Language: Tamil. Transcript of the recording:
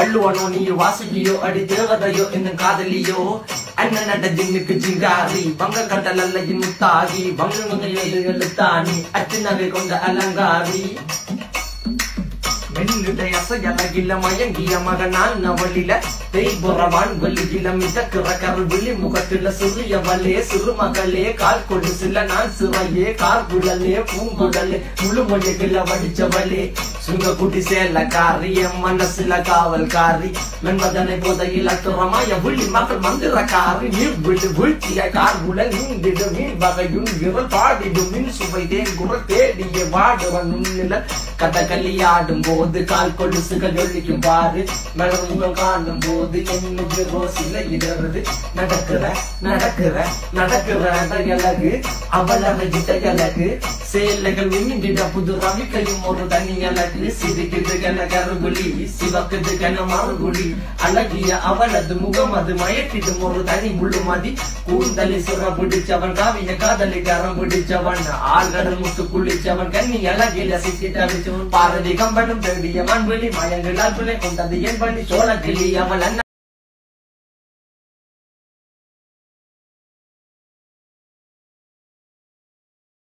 வள்ளுவனோ நீ வாசுகியோ அடி தேவதையோ என்னும் காதலியோ அண்ணன் நட ஜின்னுக்கு ஜிங்காரி வங்க கடல் அல்லையின் முத்தாகி வங்க எழுத்தாணி அச்சு நகை கொண்ட அலங்காரி மென்னுடைய அசையலகில மயங்கிய மகனான் நவளில தேய்புறவான் வெளியில மிதக்கிற கருவிழி முகத்தில சிறியவளே சிறுமகளே கால் கொடு சில நான் சிறையே கார்குழலே பூங்குடலே முழுமொழிகள வடிச்சவளே சுங்க குட்டி சேலக்காரி என் மனசுல காவல்காரி மென்பதனை போதையில் அத்துறமாய விழி மகள் மந்திரக்காரி நீர் விழு வீழ்ச்சிய கார்குழல் நீந்திடு மீன் வகையுன் விரல் பாடிடும் மின் சுவை தேங்குற தேடிய வாடுவன் உன்னில கதகளியாடும் போது கால் கொலுசுகள் ஒழிக்கும் பாரு மலர்முகம் காணும் போது என்னுக்கு ரோசில இடறது நடக்கிற நடக்கிற நடக்கிற அழகு அவளகிட்ட அழகு சேலைகள் விமிண்டிட புது ரவிக்கையும் ஒரு தனி அழகு சிரிக்குது கன கருகுலி சிவக்குது கன மறுகுலி அழகிய அவளது முகம் அது மயக்கிடும் ஒரு தனி முழுமதி கூந்தலி சுர பிடிச்சவன் காவிய காதலி கரம் பிடிச்சவன் ஆழ்கடல் முத்து குளிச்சவன் கண்ணி அழகில சிக்கிட்ட பாரதி கம்பனும் தேடிய மண்வெளி மயங்களால் பிள்ளை கொண்டது என் பண்ணி சோழ கிளி அவள் அண்ணன்